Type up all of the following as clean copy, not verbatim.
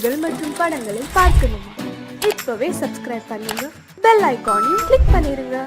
பாடல்கள் மற்றும் படங்களை பார்க்கணுமா? இப்பவே சப்ஸ்கிரைப் பண்ணுங்க, பெல் ஐகானையும் கிளிக் பண்ணிருங்க.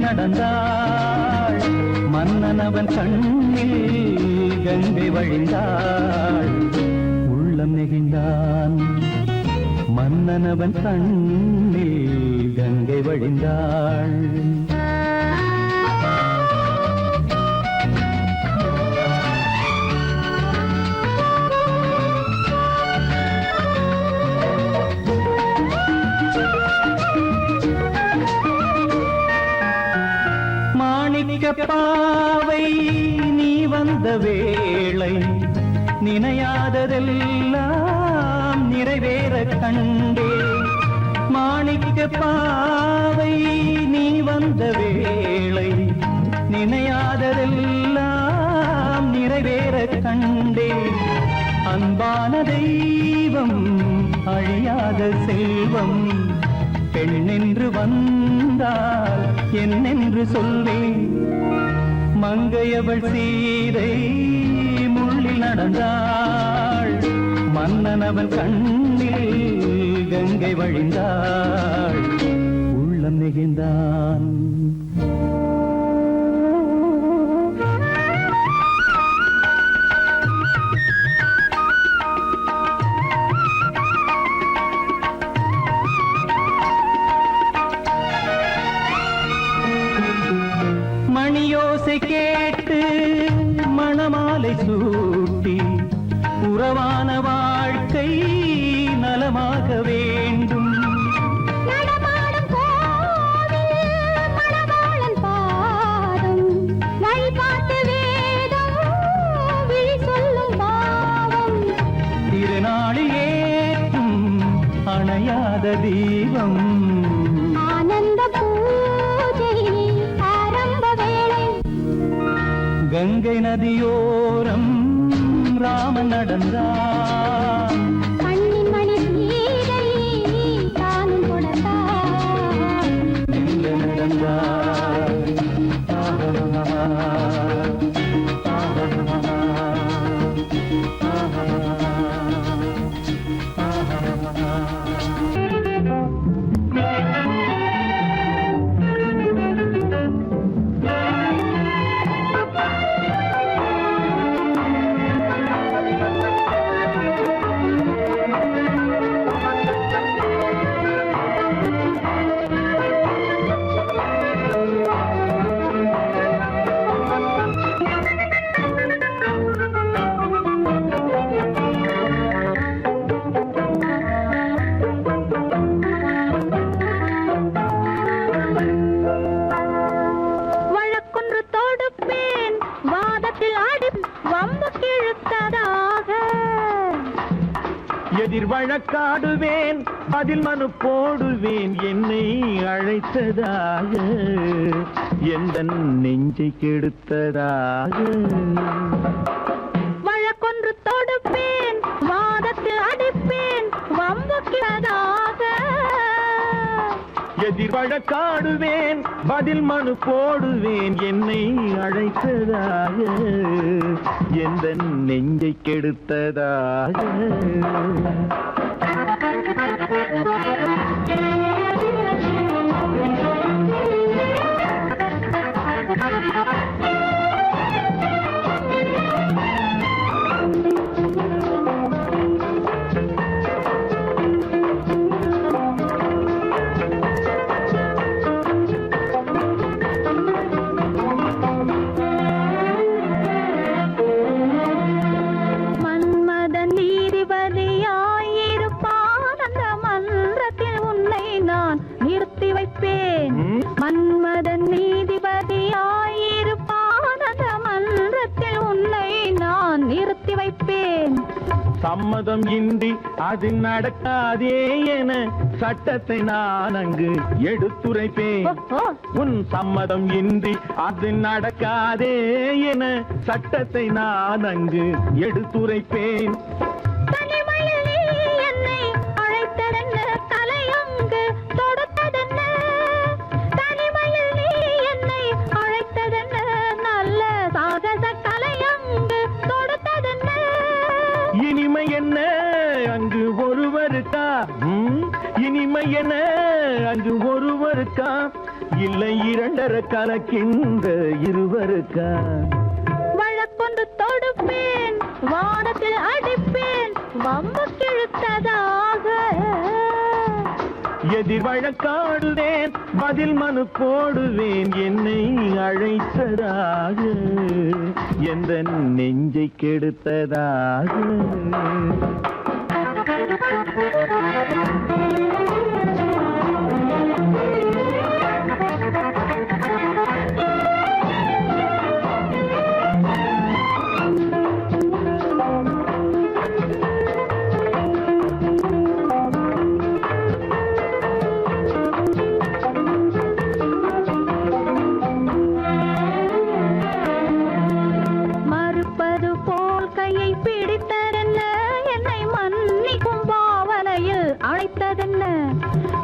நடந்தாள் மன்னனவன் கண்ணில் கங்கை வழிந்தாள். உள்ளம் நெகிழ்ந்தான் மன்னனவன் கண்ணில் கங்கை வழிந்தாள். பாவை நீ வந்த வேளை நினையாததெல்லாம் நிறைவேற கண்டே. மாணிக்க பாவை நீ வந்த வேளை நினையாததெல்லாம் நிறைவேற கண்டே. அன்பான தெய்வம் அழியாத செல்வம் பெண்ணென்று வந்தால் என்னென்று சொல்வேன். மங்கையவள் சீதை முள்ளில் நடந்தாள் மன்னனவன் கண்ணில் கங்கை வழிந்தாள். உள்ளம் நெகிழ்ந்தான் மணியோசை கேட்டு மணமாலை சூட்டி உறவான வாழ்க்கை நலமாக வேண்டும். நடமாடும் கோவில் மணவாளன் பாதம் வழிபாட்டு வேதம் விழி சொல்லும் பாவம். திருநாளில் ஏற்றும் அணையாத தீபம் ஆனந்த பூஜை ஆரம்ப வேளை. கங்கை நதியோரம் ராமன் நடந்தான் கண்ணின் மணி சீதை தானும் கொடுத்தான். எங்க நடந்தான் எதிர் வழக்காடுவேன் அதில் மனு போடுவேன் என்னை அழைத்ததாக எந்த நெஞ்சை கெடுத்ததாக வழக்கொன்று தொடுப்பேன் வாதத்தில் அடிப்பேன் வம்புக்கிறதாக எதிர் வழக்காடுவேன் பதில் மனு போடுவேன் என்னை அழைத்ததாக எந்த நெஞ்சை கெடுத்ததாக மன்மதன் நீதிபதியாயிருப்பான் அந்த மன்றத்தில் உன்னை நான் நிறுத்தி வைப்பேன் மன்மதன் நீதிபதியாயிருப்பான் அந்த மன்றத்தில் உன்னை நான் நிறுத்தி வைப்பேன் சம்மதம் இன்றி அது நடக்காதே என சட்டத்தை நான் அங்கு எடுத்துரைப்பேன் உன் சம்மதம் இன்றி அது நடக்காதே என சட்டத்தை நான் அங்கு எடுத்துரைப்பேன் தனிமையில் நீ என்னை அழைத்ததென்ன தலையங்கு தொடுத்ததென்ன தனிமையில் நீ என்னை அழைத்ததென்ன நல்ல சாகச தலையங்கு தொடுத்ததென்ன இனிமை என்ன அங்கு ஒருவருக்கா இனிமை என்ன அங்கு ஒருவருக்கா இல்லை இரண்டரை கலக்கின்ற இருவருக்கா வழக்கொன்று தொடுப்பேன் வானத்தில் அடிப்பேன் வம்பு கிழுத்ததாக எதிர் வழக்காடுவேன் பதில் மனு போடுவேன் என்னை அழைத்ததாக எந்த நெஞ்சை கெடுத்ததாக மறுப்பது போல் கையை பிடித்ததென்ன என்னை மன்னிக்கும் பாவனையில் அழைத்ததென்ன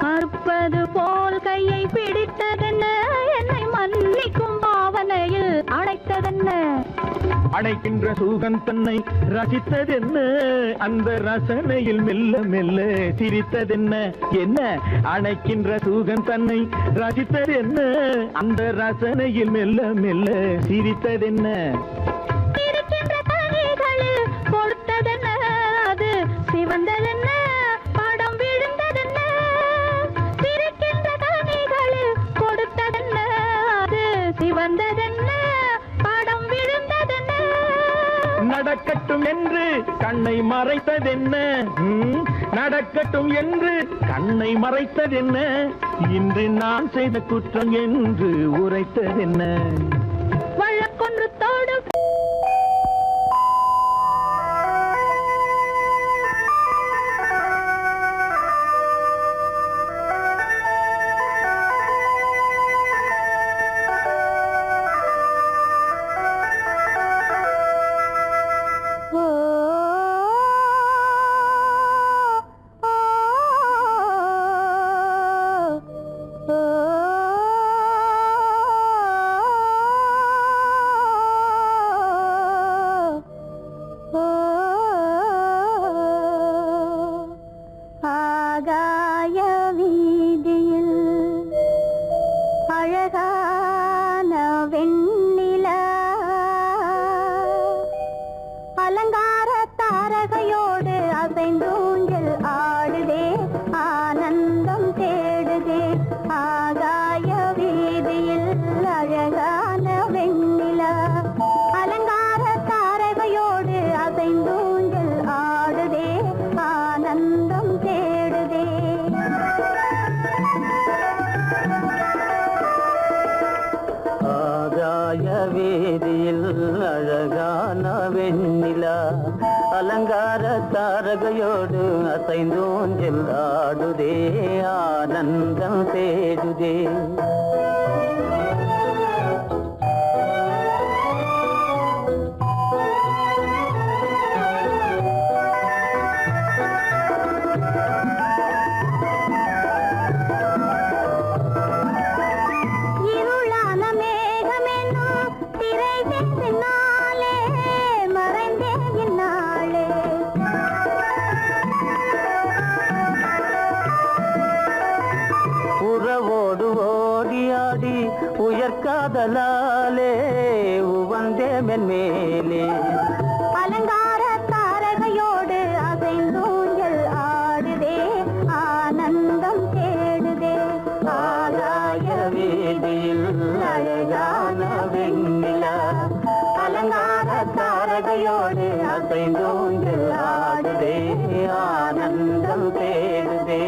மறுப்பது போல் கையை பிடித்ததென்ன என்னை மன்னிக்கும் பாவனையில் அழைத்ததென்ன அணைக்கின்ற சூகன் தன்னை ரசித்ததென்ன அந்த ரசனையில் மெல்ல மெல்ல சிரித்ததென்ன என்ன அணைக்கின்ற சூகன் தன்னை ரசித்ததென்ன அந்த ரசனையில் மெல்ல மெல்ல சிரித்ததென்ன இருக்கின்ற கனிகளில் கொடுத்ததென்ன அது சிவந்ததென்ன படம் விழுந்ததென்ன இருக்கின்ற கனிகளில் கொடுத்ததென்ன அது சிவந்ததென்ன படம் விழுந்ததென்ன நடக்கட்டும் என்று கண்ணை மறைத்ததென்ன நடக்கட்டும் என்று கண்ணை மறைத்ததென்ன இன்று நான் செய்த குற்றம் என்று உரைத்ததென்ன வழக்கொன்று தொடு தாரகையோடு அசைந்தோஞ்சல் ஆடுதே ஆனந்தம் தேடுதே உயர்காதலாலே உவந்தே மென்மேலே அலங்கார தாரகையோடு அசைந்தூஞ்சல் ஆடுதே ஆனந்தம் தேடுதே ஆகாய வீதியில் அழகான வெண்ணிலா அலங்கார தாரகையோடு அசைந்தூஞ்சல் ஆடுதே ஆனந்தம் தேடுதே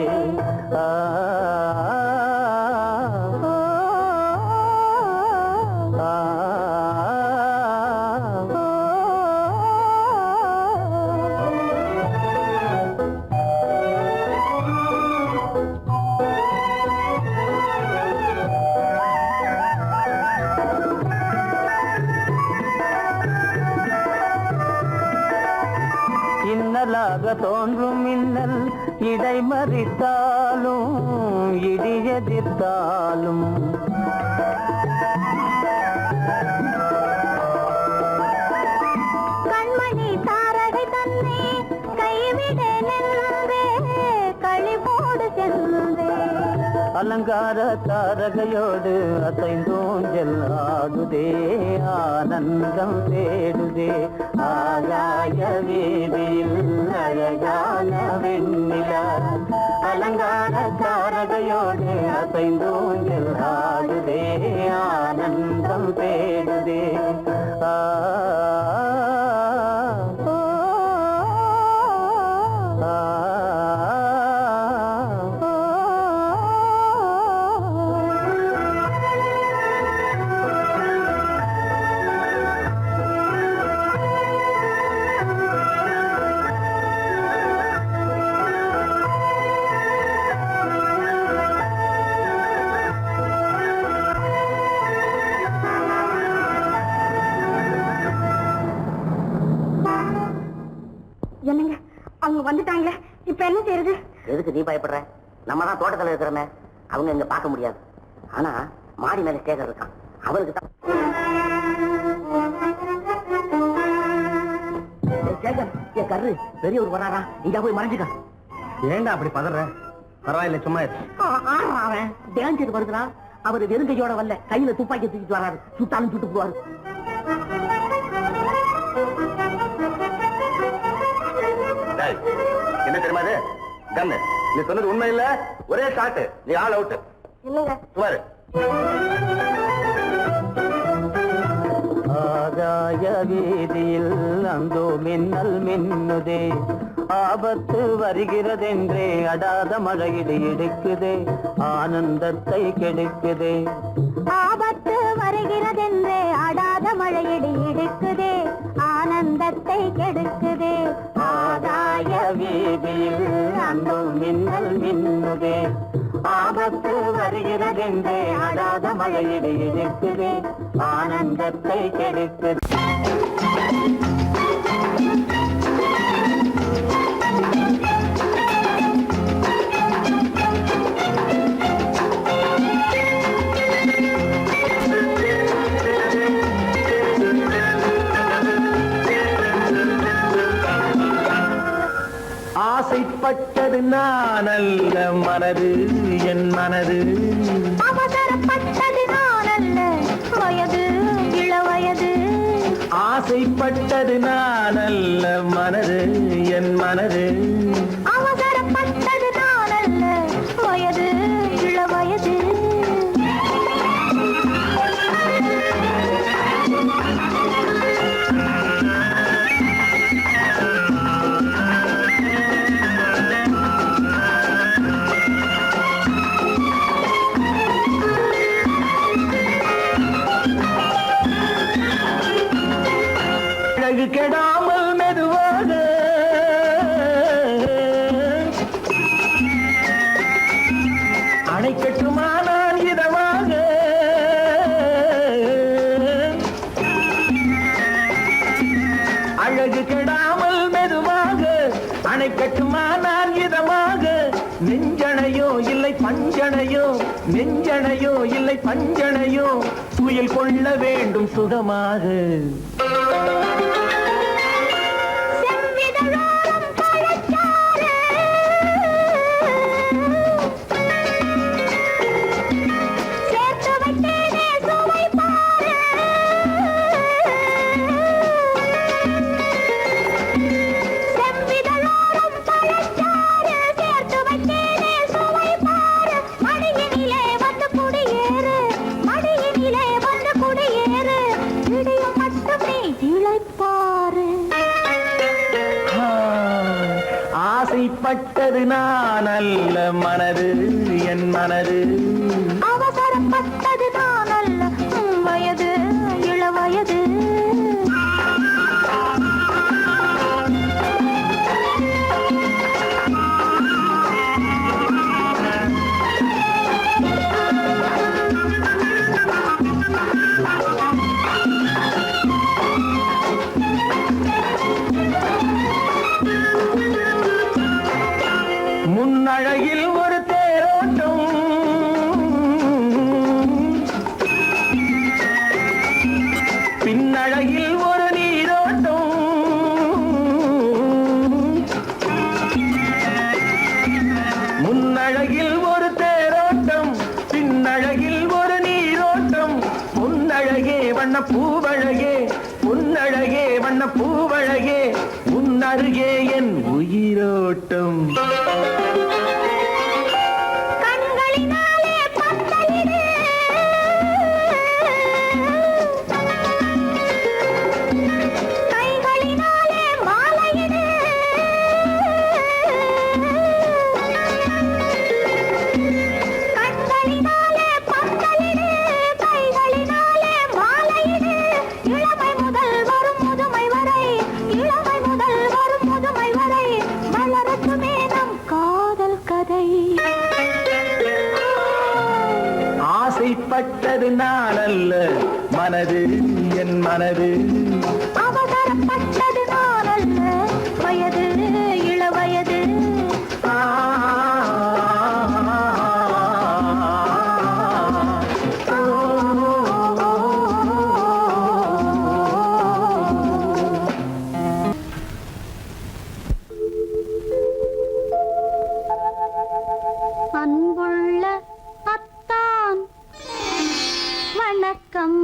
தோன்றும் மின்னல் இடை மறித்தாலும் இடியெதிர்த்தாலும் கண்மணி தாரகை தன்னை கைவிட நின்றே களிபோடு சென்றே அலங்கார தாரகையோடு அசைந்தோஞ்சல் ஆடுதே ஆனந்தம் தேடுதே ஆகாய வீதியில் அழகான வெண்ணிலா அலங்கார தாரகையோடு அசைந்தோஞ்சல் ஆடுதே ஆனந்தம் தேடுதே என்னங்க அவங்க வந்துட்டாங்களே இப்ப என்ன செய்யறது? எதுக்கு நீ பயப்படுற? நம்ம தான் தோட்டத்துல இருக்கிறோமே, அவங்க இங்க பார்க்க முடியாது. ஆனா மாடி மேல ஸ்டேஜர் இருக்கான், அவனுக்கு தான். என் கரு பெரியவர் வராரா, இங்க போய் மறைஞ்சுக்க. ஏண்டா அப்படி பதற? பரவாயில்ல, சும்மா அவன் டேஞ்சர் வருகிறான். அவர் வெறுங்கையோட வரல, கையில துப்பாக்கி தூக்கிட்டு வராரு. சுட்டாலும் சுட்டு போவாரு. என்ன தெரியுமா இது? கண்ணு, நீ சொன்னது உண்மை இல்ல, ஒரே ஷாட், நீ ஆல் அவுட். இல்லங்க சுமாரு. ஆகாய வீதியில் அந்தோ மின்னல் மின்னுதே, ஆபத்து வருகிறதென்றே அடாத மழையிடு எடுக்குதே, ஆனந்தத்தை கெடுக்குதே. ஆபத்து வருகிறதென்றே அடாத மழையிடு எடுக்குதே, ஆனந்தத்தை கெடுக்குதே. ஆகாய வீதியில் அந்தோ மின்னல் மின்னுதே, ஆபத்து வருகிறதென்றே அடாத மழையிடு எடுக்குதே, ஆனந்தத்தை கெடுக்குதே. ஆசைப்பட்டது நான் அல்ல மனது, என் மனது. அவசரப்பட்டது நான் அல்ல வயது, இளவயது. ஆசைப்பட்டது நான் அல்ல மனது, என் மனது. அவசரப்பட்டது நான் அல்ல வயது, இளவயது. கெடா இல்லை பஞ்சனையோ துயில் கொள்ள வேண்டும் சுகமாக. ஆசைப்பட்டது நான் அல்ல மனது என் மனது, அவசரப்பட்டது நான் அல்ல வயது இளவயது. முன்னழகில் ஒரு தேரோட்டம், பின்னழகில் ஒரு நீரோட்டம், முன்னழகில் ஒரு தேரோட்டம், பின்னழகில் ஒரு நீரோட்டம், முன்னழகே வண்ண பூவழகே, உன்னழகே வண்ண பூவழகே, உன்னருகே என் உயிரோட்டம். ஆசைப்பட்டது நான் அல்ல மனது என் மனது, அவசரப்பட்டது நான் அல்ல வயது இளவயது. அன்புள்ள அத்தான் வணக்கம்,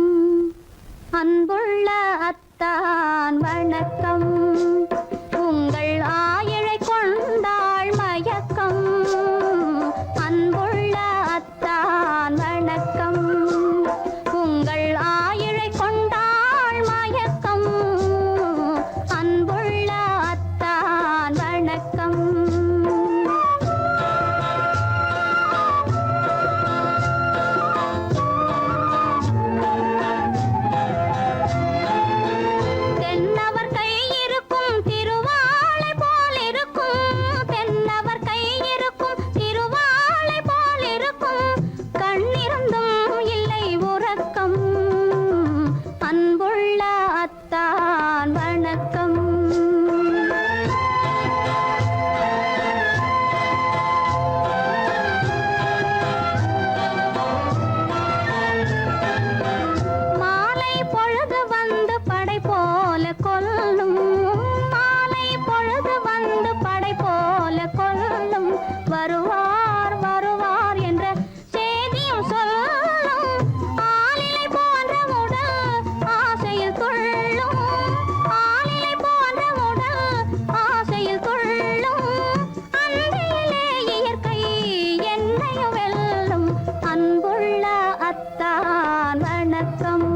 அன்புள்ள அத்தான் வணக்கம், உங்கள் ஆயிழை கொண்டாள் மயக்கம், அன்புள்ள அத்தான் வணக்கம், உங்கள் ஆயிழை கொண்டாள் மயக்கம், அன்புள்ள அத்தான் வணக்கம். வருவார் வருவார் என்ற செய்தியும் சொல்லும், ஆளிலை போன்ற உடல் ஆசையில் துள்ளும், ஆளிலை போன்ற உடல் ஆசையில் துள்ளும், அன்றையிலே இயற்கை என்னையும் வெல்லும், அன்புள்ள அத்தான் வணக்கம்.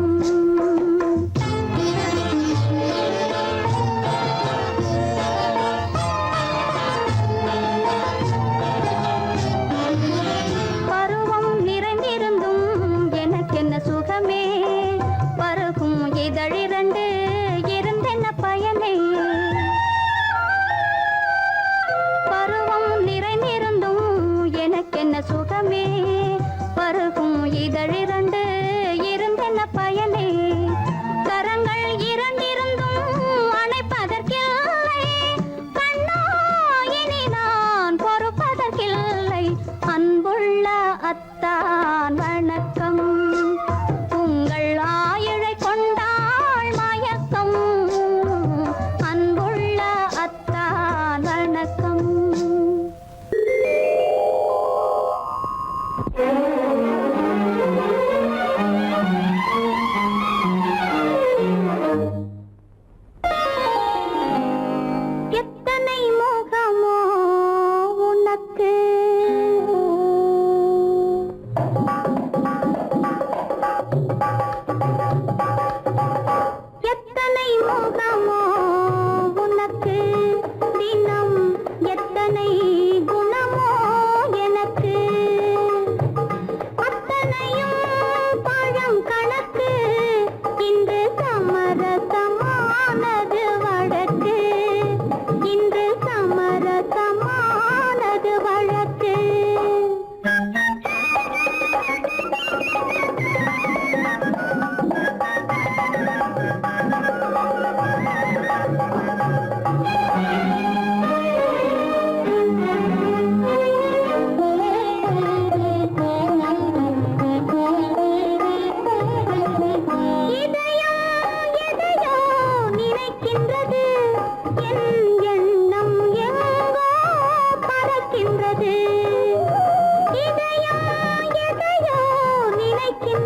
சுகமே பருகும் இதழிரண்டு இருந்தென்ன பயனே, கரங்கள் இரண்டிருந்தும் அணைப்பதற்கில்லை, கண்ணா இனி நான் பொறுப்பதற்கில்லை, அன்புள்ள அத்தான் வணக்கம்.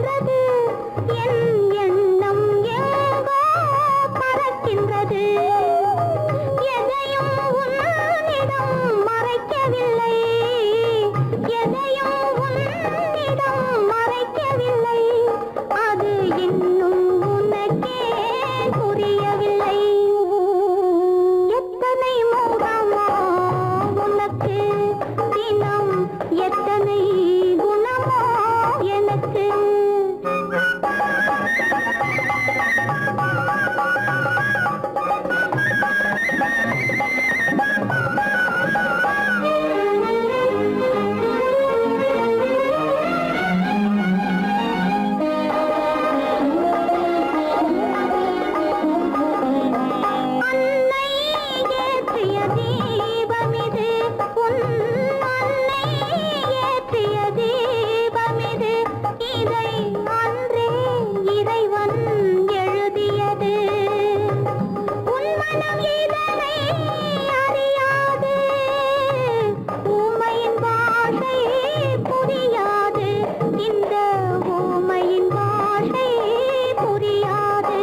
பறக்கின்றது என் எண்ணம் எங்கோ பறக்கின்றது எதையும் உன்னிடம் மறைக்கவில்லை எதையும் உன்னிடம் மறைக்கவில்லை அது இன்னும் உனக்கே புரியவில்லை எத்தனை முகமோ உனக்கு தினம் எத்தனை குணமோ எனக்கு அன்னை ஏற்றிய தீபமிது உன் அன்னை ஏற்றிய தீபமிது இதை அன்றே இறைவன் எழுதியது உன் மனம் இதனை அறியாது ஊமையின் பாஷை புரியாது இந்த ஊமையின் பாஷை புரியாது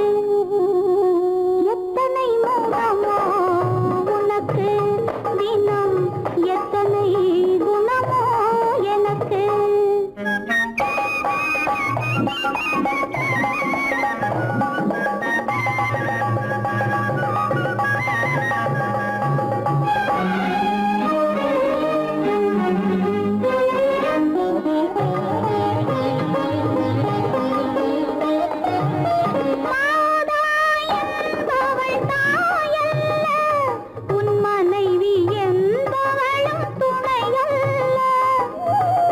எத்தனை முகமோ உனக்கு தினம் எத்தனை குணமோ எனக்கு மாதாயன்பவள் தாயல்ல உன் மனைவி என்பவளும் துணையல்ல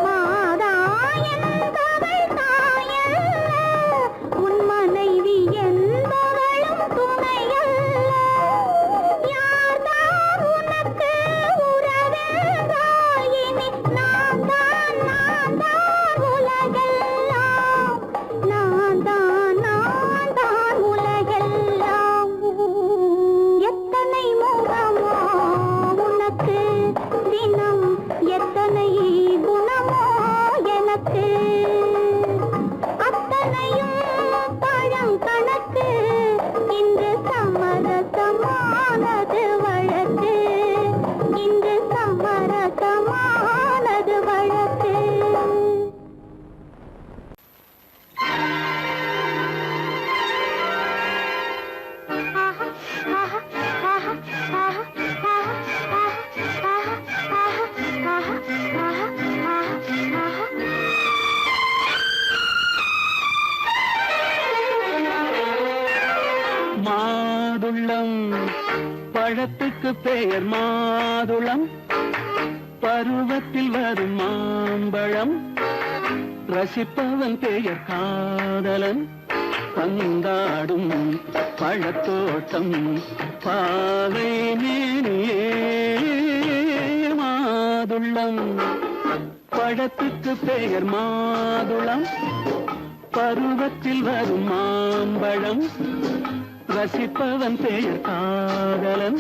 மாதாயன்பவள் தாயல்ல உன் மனைவி என்பவளும் துணையல்ல யார்தான் உனக்கு உறவென்றாயினி நான் தான் உலகெல்லாம் நான் தான் உலகெல்லாம் எத்தனை முகமோ உனக்கு தினம் எத்தனை குணமோ எனக்கு அத்தனையும் பழம் கணக்கு இன்று சமரசமானது வழக்கு இன்று சமரசமானது வழக்கு மாதுளம் பழத்துக்கு பெயர் மாதுளம் பருவத்தில் வரும் மாம்பழம் ரசிப்பவன் பெயர் காதலன் பந்தாடும் பழத்தோட்டம் பாவை மேனியே மாதுளம் பழத்துக்கு பெயர் மாதுளம் பருவத்தில் வரும் மாம்பழம் ரசிப்பவன் பெயர் காதலன்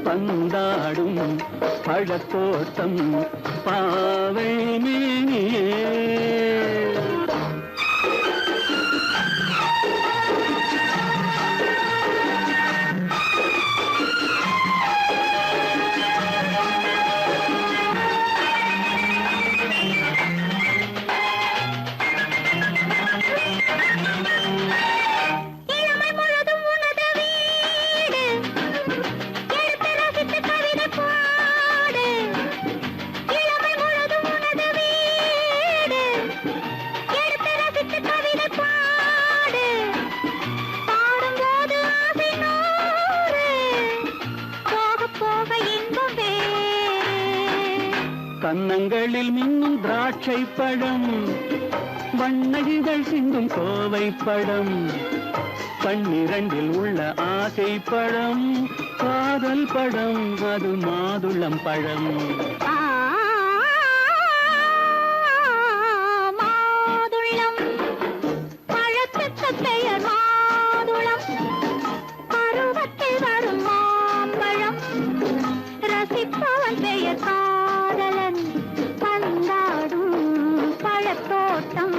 பந்தாடும் பழத்தோட்டம் பாவை மேனியே இளமை முழுதும் உனது வீடு எடுத்து ரசித்து கவிதை பாடு இளமை முழுதும் உனது வீடு எடுத்து ரசித்து கவிதை பாடு பாடும்போது ஆசை நூறு போக போக இன்பம் வேறு கன்னங்களில் மின்னும் திராட்சை பழம் வண்ணகிகள் சிந்தும் கோவை பழம் பன்னிரண்டில் உள்ள ஆசை பழம் காதல் பழம் அது மாதுளம் பழம் மாதுளம் பழத்துக்கு பெயர் மாதுளம் பருவத்தில் வரும் மாம்பழம் ரசிப்பவன் பெயர் காதலன் பந்தாடும் பழத்தோட்டம்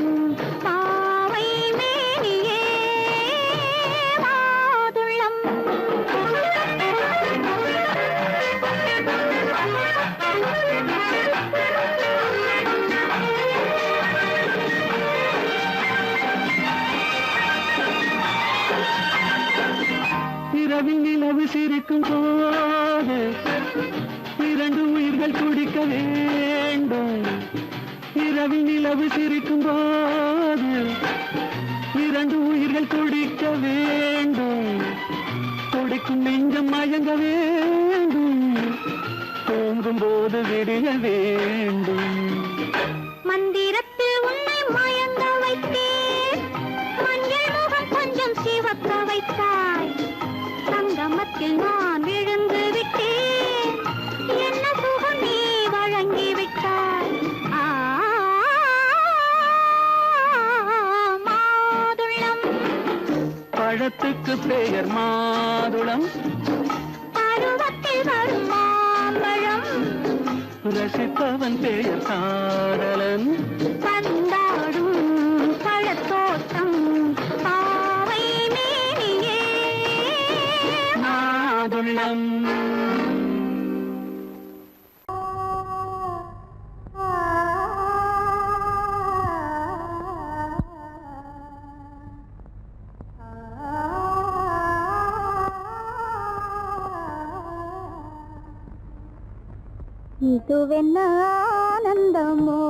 சிரிக்கும் போது இரண்டு உயிர்கள் துடிக்க வேண்டும். இரவில் நிலவு சிரிக்கும் போது இரண்டு உயிர்கள் துடிக்க வேண்டும். துடிக்கும் நெஞ்சம் மயங்க வேண்டும். தூங்கும் போது விடிய வேண்டும். மந்திரத்தில் உன்னை மயங்க வைத்தேன். மஞ்சள் முகம் கொஞ்சம் சிவக்க வைத்தாய். சங்கமத்தில் நான் விழுந்து விட்டேன். என்ன சுகம் நீ வழங்கி விட்டாய். மாதுளம் பழத்துக்கு பெயர் மாதுளம். பருவத்தில் வரும் மாம்பழம். ரசிப்பவன் பெயர் காதலன். பந்தாடும் பழத்தோட்டம் பாவை மேனியே மாதுளம். இதுவென்ன ஆனந்தமோ,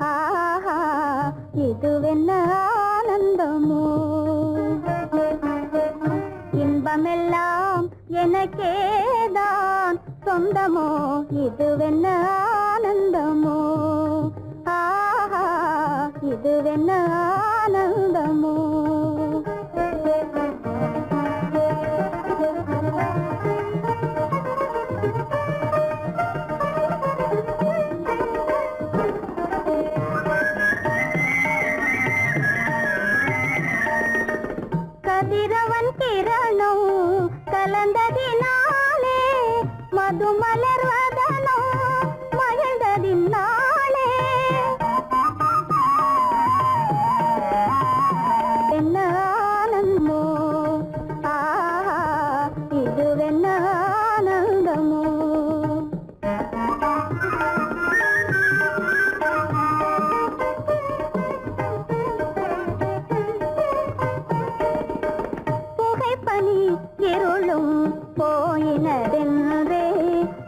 ஆஹா இதுவென்ன ஆனந்தமோ. இன்பமெல்லாம் எனக்கேதான் சொந்தமோ. இதுவென்ன ஆனந்தமோ, ஆஹா இதுவென்ன ஆனந்தமோ. கதிரவன் கிரணம் கலந்ததினாலே மது மலர்வதனோ மகிழ்ந்ததினாலே. என்ன ஆனந்தமோ, ஆஹா இதுவென்ன ஆனந்தமோ. புகைப்பனி இருளும் போயினதென்றே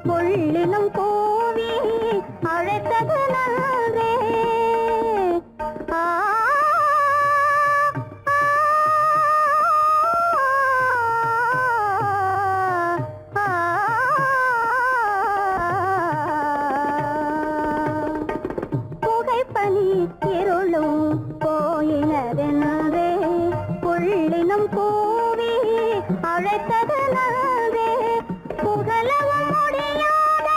புள்ளினும் கூவி அழைத்தது நன்றே. ஆ புகைப்பனி இருளும் போயினதென்றே புள்ளினும் கூவி அழைத்தது நன்றே. புகழவும் முடியாத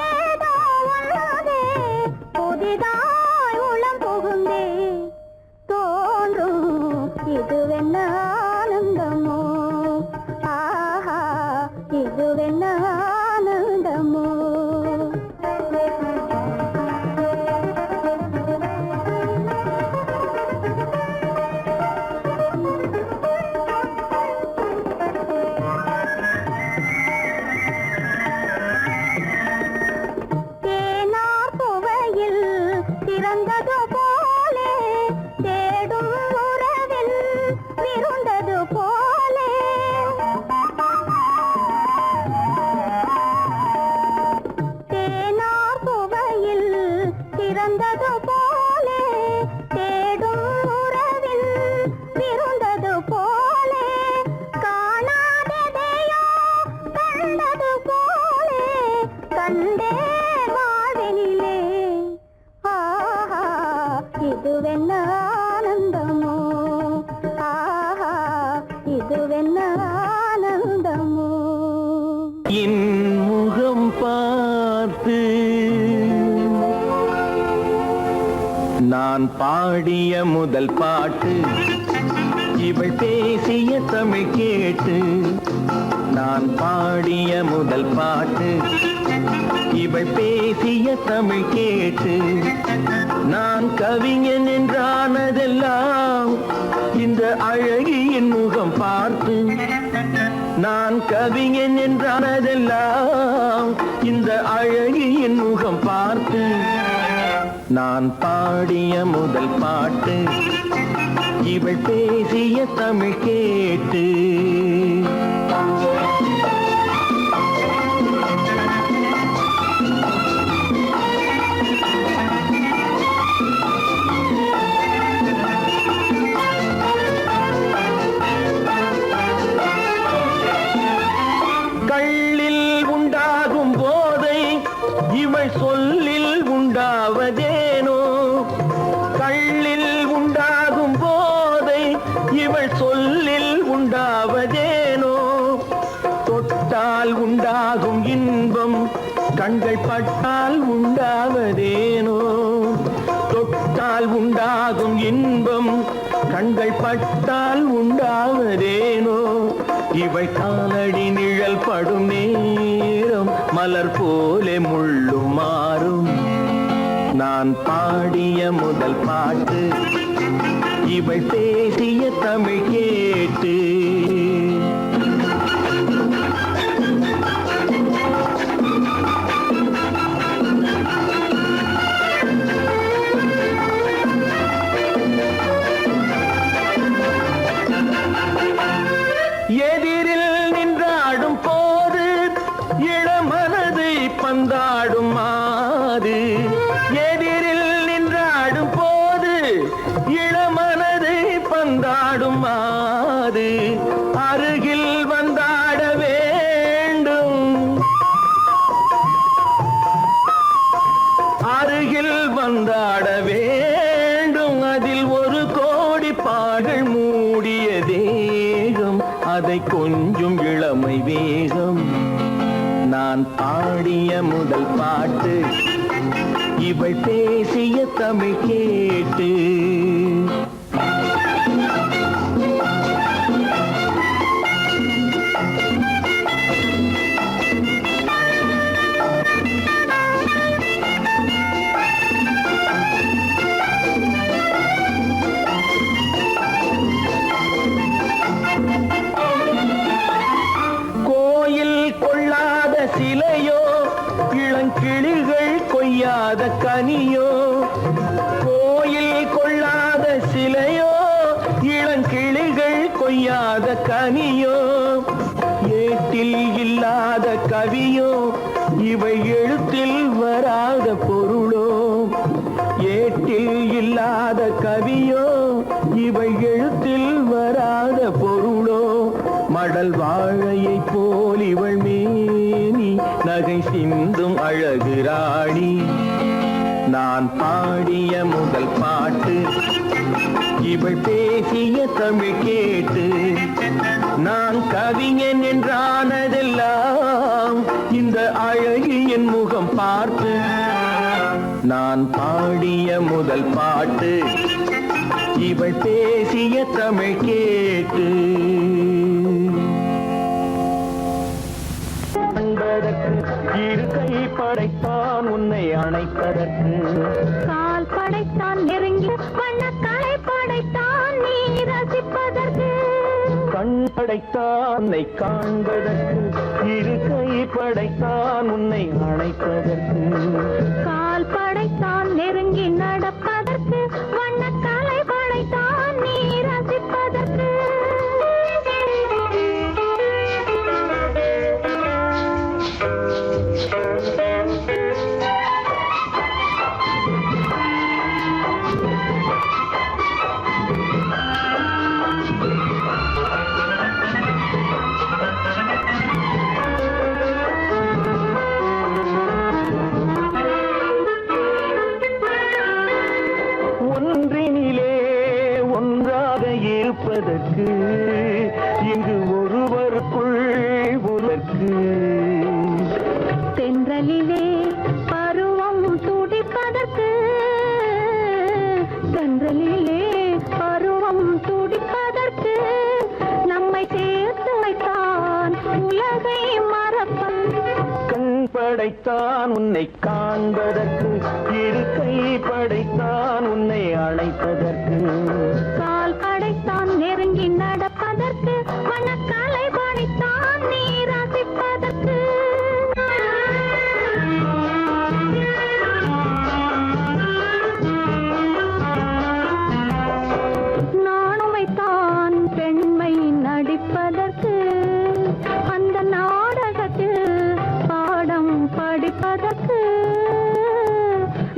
ஏதோ உள்ளதே புதிதாய் உளம் புகுந்தே தோன்றும். இதுவென்ன ஆனந்தமோ, ஆஹா இதுவென்ன ஆனந்தமோ. தேனார் புவையில் திறந்தது போலே தேடும் உறவில் விருந்தது போலே. தேனார் புவையில் திறந்தது போலே தேடும் உறவில் விருந்தது போலே. காணாததையோ கண்டது போலே கண்டே வாழ்வினிலே. ஆஹா இதுவென்ன ஆனந்தமோ, ஆஹா இதுவென்ன ஆனந்தமோ. என் முகம் பார்த்து நான் பாடிய முதல் பாட்டு. இவள் பேசிய தமிழ் கேட்டு நான் பாடிய முதல் பாட்டு. இவள் பேசிய தமிழ் கேட்டு நான் கவிஞன் என்றானதெல்லாம் இந்த அழகியின் முகம் பார்த்து. நான் கவிஞன் என்றானதெல்லாம் இந்த அழகியின் முகம் பார்த்து. நான் பாடிய முதல் பாட்டு இவள் பேசிய தமிழ் கேட்டு. கண்கள் பட்டால் உண்டாவதேனோ தொட்டால் உண்டாகும் இன்பம் கண்கள் பட்டால் உண்டாவதேனோ இவை காலடி நிழல் படும் நேரம் மலர் போலே முள்ளும் மாறும் நான் பாடிய முதல் பாட்டு இவள் பேசிய தமிழ் கேட்டு எதிரில் நின்றாடும் போது இளமனதை பந்தாடும் மாது எதிரில் நின்றாடும் போது இளமனதை பந்தாடும் மாது அருகில் வந்தாட வேண்டும் அருகில் வந்தாட வேண்டும் அதில் ஒரு கோடி பாடல் மூடிய தேகம் அதை கொஞ்சம் இளமை வேகம் நான் பாடிய முதல் பாட்டு இவள் பேசிய தமிழ் கேட்டு சிலையோ இளங்கிளிகள் கொய்யாத கனியோ கோயில் கொள்ளாத சிலையோ இளங்கிளிகள் கொய்யாத கனியோ ஏட்டில் இல்லாத கவியோ இவை எழுத்தில் வராத பொருளோ ஏட்டில் இல்லாத கவியோ இவை எழுத்தில் வராத பொருளோ மடல் வாழையை போல் இவள் மேனி நகை சிந்தும் அழகு ராணி நான் பாடிய முதல் பாட்டு இவள் பேசிய தமிழ் கேட்டு நான் கவிஞன் என்றானதெல்லாம் இந்த அழகியின் முகம் பார்த்து நான் பாடிய முதல் பாட்டு இவள் பேசிய தமிழ் கேட்டு இரு கை படைத்தான் உன்னை அணைப்பதற்கு கால் படைத்தான் நெருங்கி வண்ணக்காலை படைத்தான் நீ ரசிப்பதற்கு கண் படைத்தான் உன்னை காண்பதற்கு இரு கை படைத்தான் உன்னை அணைப்பதற்கு கால் படைத்தான் நெருங்கி நடப்பதற்கு வண்ணக்காலை படைத்தான் நீ ரசிப்பதற்கு இருப்பதற்கு இங்கு ஒருவருக்குள் ஒருவருக்கு தென்றலிலே பருவம் துடிப்பதற்கு தென்றலிலே பருவம் துடிப்பதற்கு நம்மை சேர்த்து வைத்தான் உலகை மறப்பன் கண் படைத்தான் உன்னை காண்பதற்கு இரு கை படைத்தான் உன்னை அழைப்பதற்கு கால் படைத்தான் நெருங்கி நடப்பதற்கு வண்ணக்காலை படைத்தான் நீ ரசிப்பதற்கு நானும் வைத்தான் பெண்மை நடிப்பதற்கு அந்த நாடகத்தில் பாடம் படிப்பதற்கு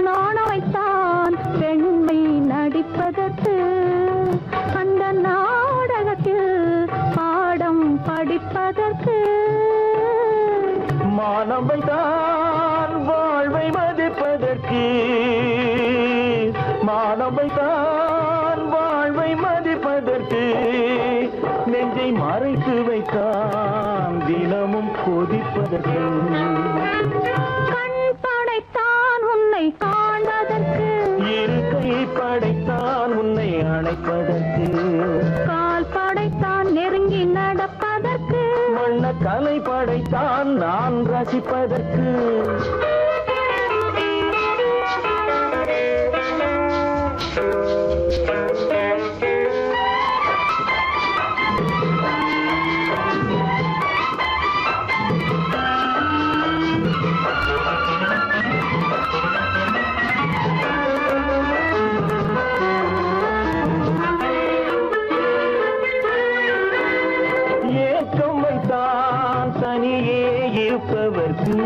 நானும் வைத்தான் பெண்மை நடிப்பதற்கு அந்த நாடகத்தில் பாடம் படிப்பதற்கு மானவை தான் வாழ்வை மதிப்பதற்கு மானவை தான் வாழ்வை மதிப்பதற்கு நெஞ்சை மறைத்து வைத்தான் தினமும் கொதிப்பதற்கு நடப்பதற்கு கால் படைத்தான் நெருங்கி நடப்பதற்கு வண்ண கலை படைத்தான் நான் ரசிப்பதற்கு ஏக்கம் வைத்தான் தனியே இருப்பவர்க்கு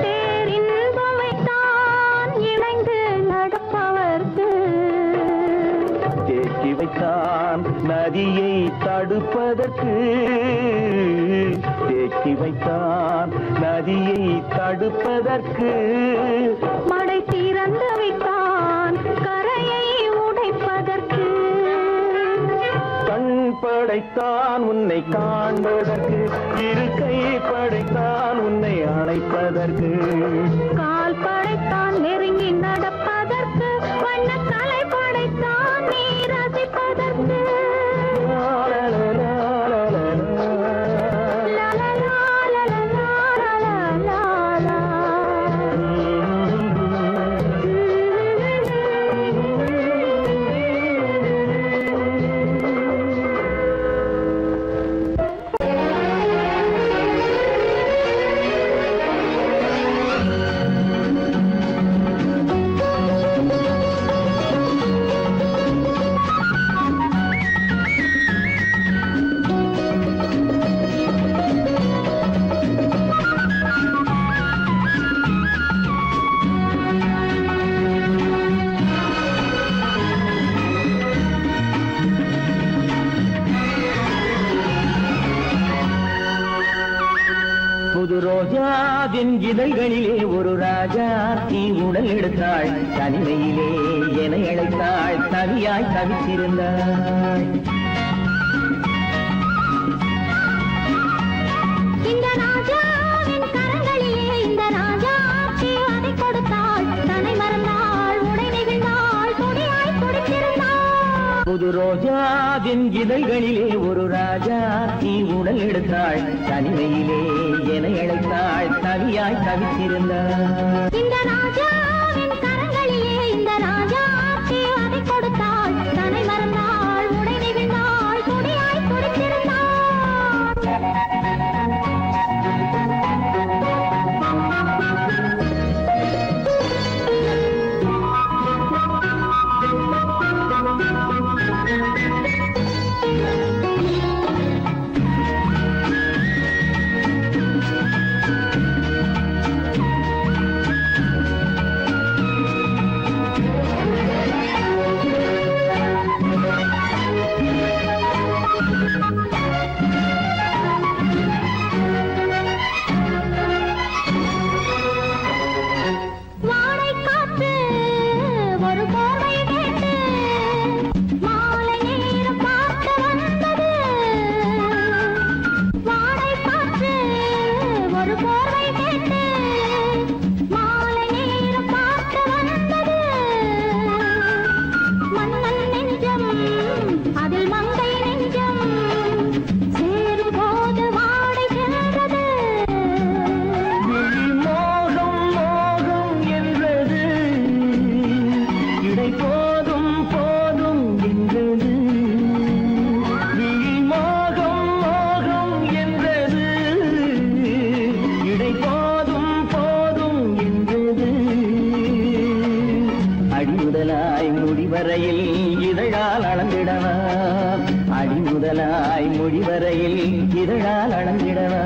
பேரின்பம் வைத்தான் இணைந்து நடப்பவர்க்கு தேக்கி வைத்தான் நதியை தடுப்பதற்கு தேக்கி வைத்தான் நதியை தடுப்பதற்கு மடை திறந்து வைத்தான் கரையை உடைப்பதற்கு கண் படைத்தான் உன்னை காண்பதற்கு இரு கை படைத்தான் உன்னை அணைப்பதற்கு கால் படைத்தான் நெருங்கி நடப்பதற்கு வண்ண கலை படைத்தான் நீ ரசிப்பதற்கு புது ரோஜாவின் இதழ்களிலே ஒரு ராஜா தீ உடல் எடுத்தாள் தனிமையிலே என அழைத்தாள் தவியாய் தவித்திருந்தாள் இந்த ராஜாவின் கரங்களிலே இந்த ராஜா அதை கொடுத்தாள் தன்னை மறந்தாள் உடை நெகிழ்ந்தாள் துடியாய் துடித்திருந்தாள் புது ரோஜாவின் இதழ்களிலே ஒரு ராஜா தீ உடல் எடுத்தாள் தனிமையிலே என அழைத்தாள் தவியாய் தவித்திருந்தாள் இந்த ராஜாவின் கரங்களிலே இந்த ராஜா அதை கொடுத்தாள் தன்னை மறந்தாள் உடை நெகிழ்ந்தாள் துடியாய் துடித்திருந்தாள் வரையில் இதழால் அளந்திடவா, அடி முதலாய் மொழி வரையில் இதழால் அளந்திடவா.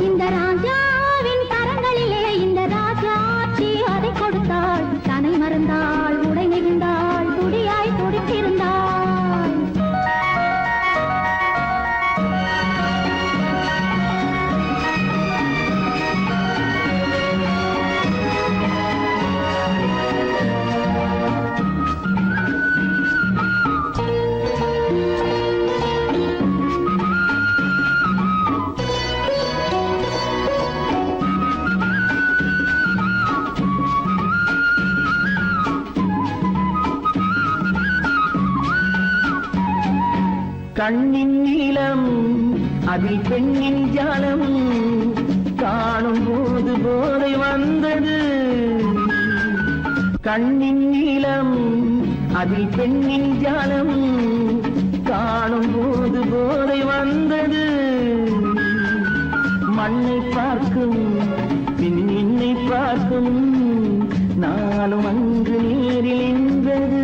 இந்த ராஜாவின் கரங்களிலே இந்த ராஜாச்சி அதை கொடுத்தாள், தன்னை மறந்தாள், உடை நெகிழ்ந்தாள், துடியாய் துடித்திருந்தாள். கண்ணின் நீளம் அதில் பெண்ணின் ஜாலம் காணும் போது போதை வந்தது. கண்ணின் நீளம் அதில் பெண்ணின் ஜாலம் காணும் போது போதை வந்தது. மண்ணை பார்க்கும் பின் என்னை பார்க்கும் நாளும் அங்கு நீரில் நின்றது.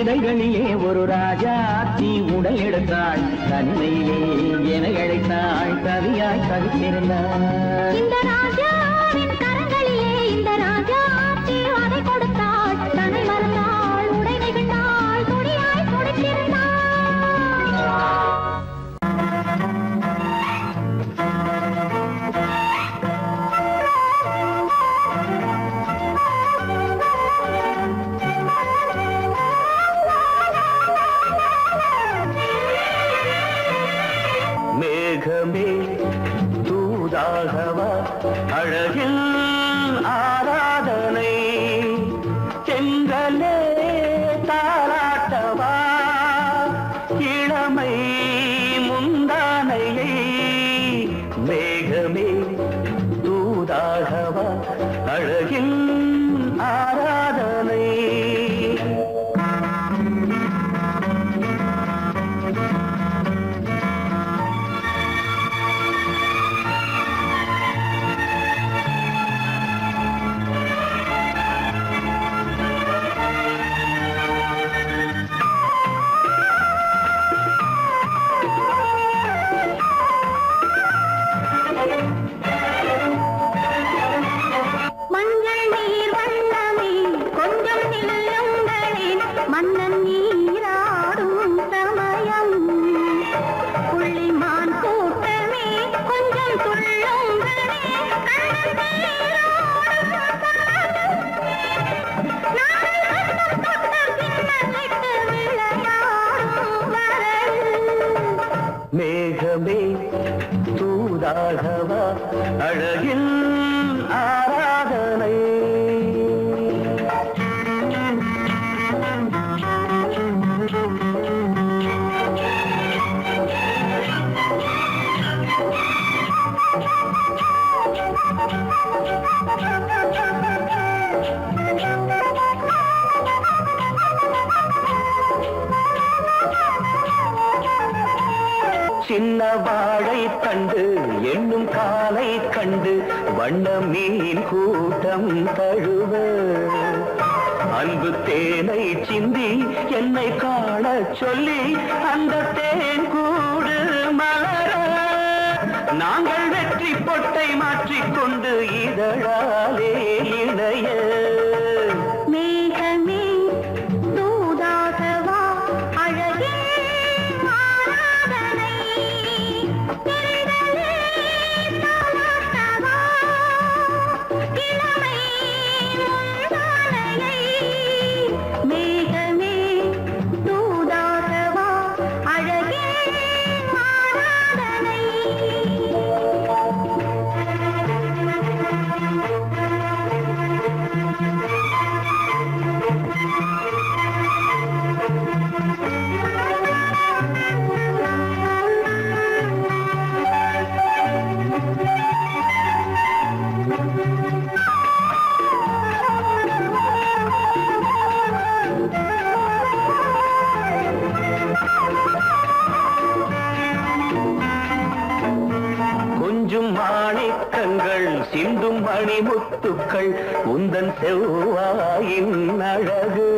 இதழ்களிலே ஒரு ராஜாத்தி உடல் எடுத்தாள். தன்மையிலே என அழைத்தாள். கவியாய் கவித்திருந்தாள். இந்த ராஜாவின் கரங்களிலே இந்த ராஜாத்தி அதை கொடுத்தாள். தன்னை மறந்தாள், உடை நெகிழ்ந்தாள், துணியாய் துடித்திருந்தாள். மேகமே தூதாகவா அழகில் ஆராதனை செங்கலே தாராட்டவா இளமை முந்தானையை. மேகமே தூதாகவா அழகில் ஆராதனை. மஞ்சள் நீர் வண்ணமே கொஞ்சம் நில்லுங்களேன். மன்னன் நீராடும் சமயம். புள்ளிமான் கூட்டமே கொஞ்சம் துள்ளுங்களே. மேகமே தூதாகவா அழகில் ஆராதனை. சின்ன வாழை தண்டு என்னும் காலை கண்டு வண்ண மீன் கூட்டம் தழுவ அன்பு தேனை சிந்தி என்னை காண சொல்லி அந்த தேன் கூடு மலர நாங்கள் வெற்றி பொட்டை மாற்றிக்கொண்டு இதழாலே இணைய. மேகமே தூதாகவா அழகே ஆராதனை. திரைகளே தாலாட்டவா இளமை முந்தானையை. மேகமே தூதாகவா அழகே ஆராதனை. கொஞ்சம் மாணிக்கங்கள் சிந்தும் மணிமுத்துக்கள் உந்தன் செவ்வாயின் அழகு.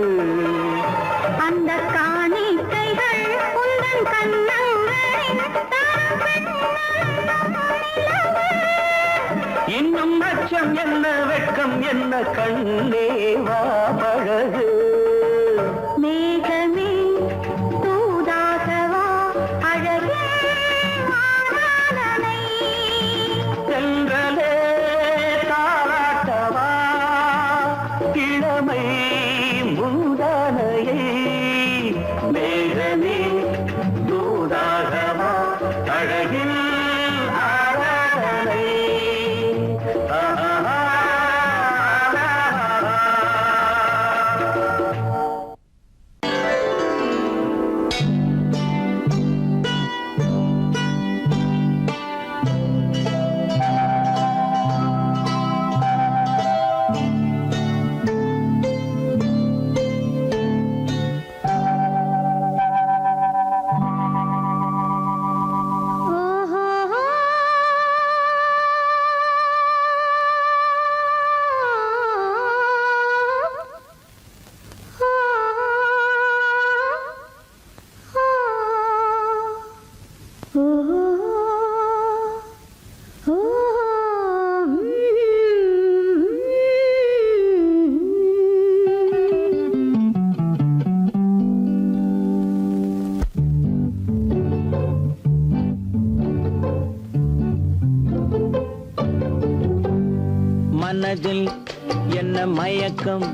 அந்த காணிக்கைகள் உந்தன் கண்ணங்களின் இன்னும் அச்சம் என்ன வெட்கம் என்ன கண்ணேவா பழகு. மேகமே தூதாக மனதில் என்ன மயக்கம்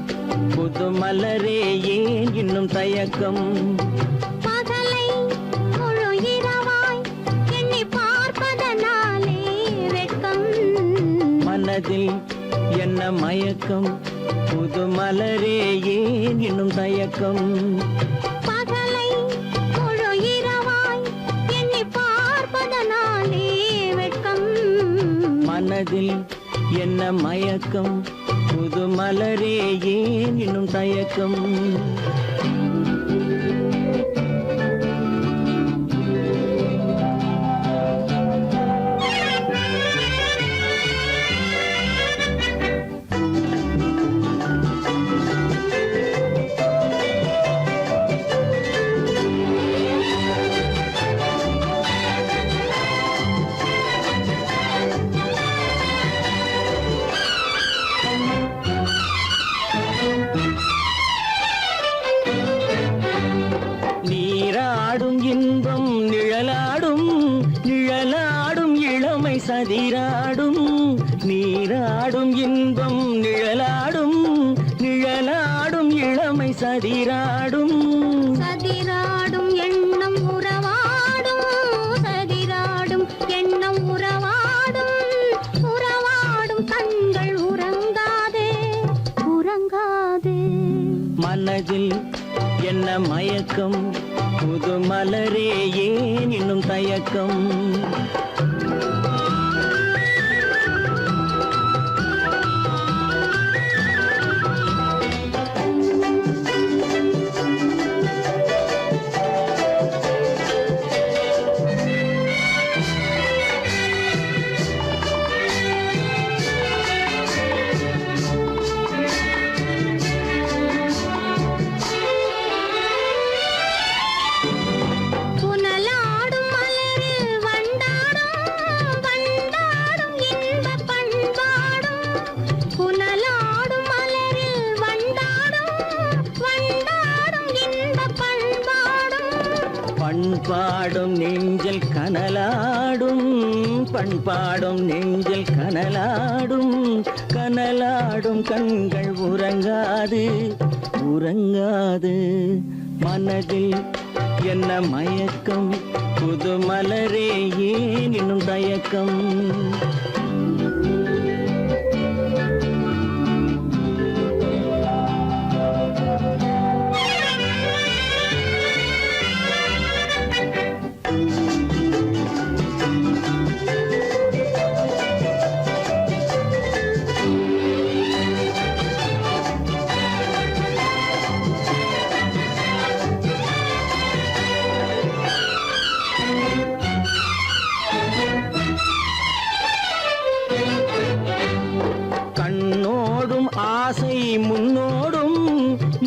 புது மலரே ஏன் இன்னும் தயக்கம் பகலை முழு இரவாய் எண்ணி பார்ப்பதனாலே வெட்கம் மனதில் என்ன மயக்கம் புது மலரே ஏன் இன்னும் தயக்கம் பகலை முழு இரவாய் எண்ணி பார்ப்பதனாலே வெட்கம் மனதில் என்ன மயக்கம் புது மலரே ஏன் இன்னும் தயக்கம் நீராடும் இன்பம் நிழலாடும் நிழலாடும் இளமை சதிராடும் நீராடும் இன்பம் நிழலாடும் நிழலாடும் இளமை சதிராடும் சதிராடும் எண்ணம் உறவாடும் சதிராடும் எண்ணம் உறவாடும் உறவாடும் கண்கள் உறங்காதே உறங்காதே மனதில் என்ன மயக்கம் புது மலரே ஏன் இன்னும் தயக்கம் புனலாடும் மலரில் வண்டாடும் வண்டாடும் இன்பப் பண்பாடும் புனலாடும் மலரில் வண்டாடும் வண்டாடும் இன்பப் பண்பாடும் பண்பாடும் நெஞ்சில் கனலாடும் பண்பாடும் நெஞ்சில் கனலாடும் கனலாடும் கண்கள் உறங்காது உறங்காது மனதில் என்ன மயக்கம் புது மலரே ஏன் இன்னும் தயக்கம் கண்ணோடும் ஆசை முன்னோடும்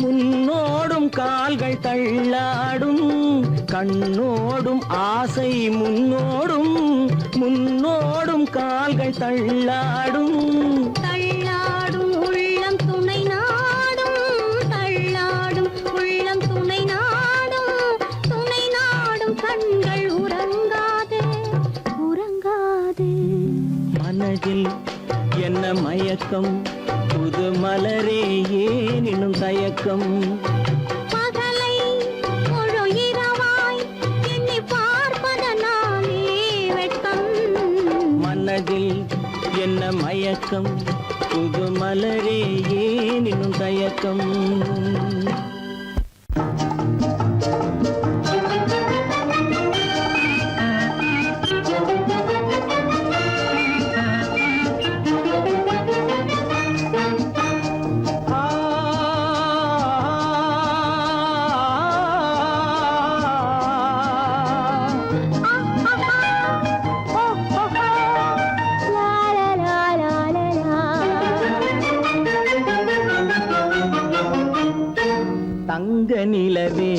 முன்னோடும் கால்கள் தள்ளாடும் கண்ணோடும் ஆசை முன்னோடும் முன்னோடும் கால்கள் தள்ளாடும் தள்ளாடும் உள்ளம் துணை நாடும் தள்ளாடும் உள்ளம் துணை நாடும் கண்கள் உறங்காதே உறங்காதே மனதில் என்ன மயக்கம் புது மலரே ஏன் இன்னும் தயக்கம் பகலை முழு இரவாய் எண்ணி பார்ப்பதனாலே வெட்கம் மனதில் என்ன மயக்கம் புது மலரே ஏன் இன்னும் தயக்கம் தங்க நிலவே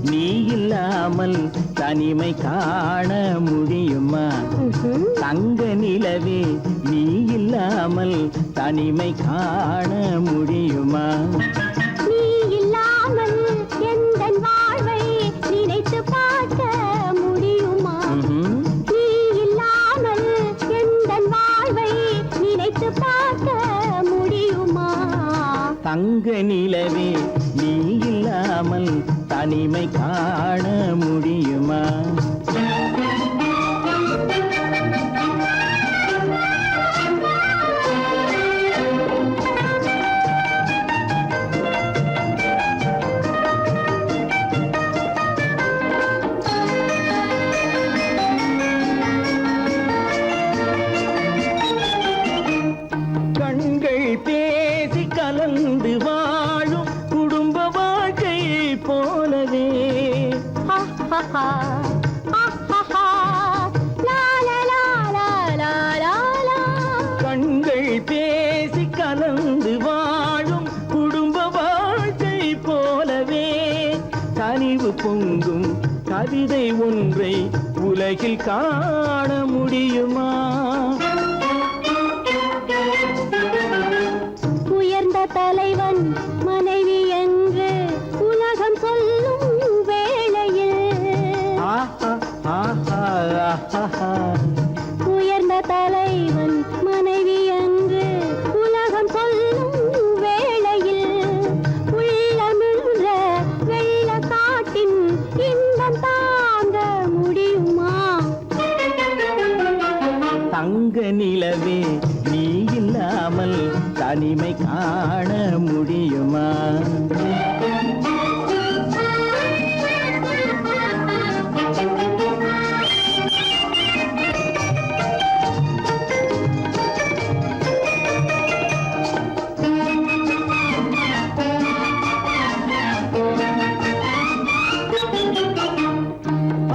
நீ இல்லாமல் தனிமை காண முடியுமா தங்க நிலவே நீ இல்லாமல் தனிமை காண முடியுமா நீ இல்லாமல் எந்தன் வாழ்வை நினைத்து பார்க்க முடியுமா நீ இல்லாமல் எந்தன் வாழ்வை நினைத்து பார்க்க முடியுமா தங்க நிலவே நீ இல்லாமல் தனிமை காண முடியுமா? கண்கள் பேசி கலந்து வாழும் குடும்ப வாழ்க்கை போலவே கண்கள் பேசி கலந்து வாழும் குடும்ப வாழ்க்கை போலவே கனிவு பொங்கும் கவிதை ஒன்றை உலகில் காண முடியுமா? உயர்ந்த தலைவன் மனைவி என்று உலகம் சொல்லும் வேளையில் உயர்ந்த தலைவன் மனைவி என்று உலகம் சொல்லும் வேளையில் உள்ளமிழ்ற வெள்ள காட்டின் இன்பம் தாங்க முடியுமா? தங்க நிலவே நீ இல்லாமல் தனிமை காண முடியுமா?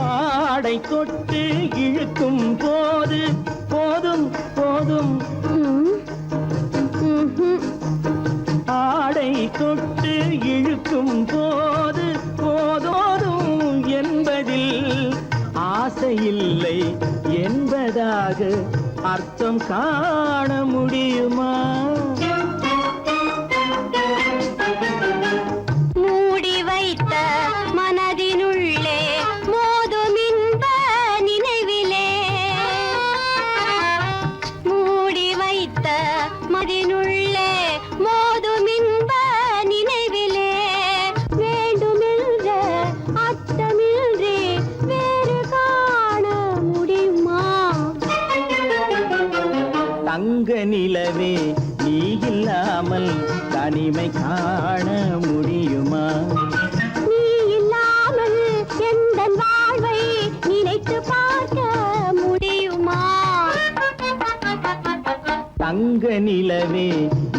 ஆடை தொட்டு இழுக்கும் போது போதும் போதும் ஆடை தொட்டு இழுக்கும் போது போதோதும் என்பதில் ஆசையில்லை என்பதாக அர்த்தம் காண முடியுமா? மூடி வைத்த மனதினுள்ளே மோதும் இன்ப நினைவிலே மூடி வைத்த மனதினுள்ளே மோதும் இன்ப நினைவிலே வேண்டுமென்ற அச்சமின்றி வேறு காண முடியுமா? தங்க நிலவே நீ இல்லாமல் தனிமை காண முடியுமா? நீ இல்லாமல் எந்தன் வாழ்வை நினைத்து பார்க்க முடியுமா? தங்க நிலவே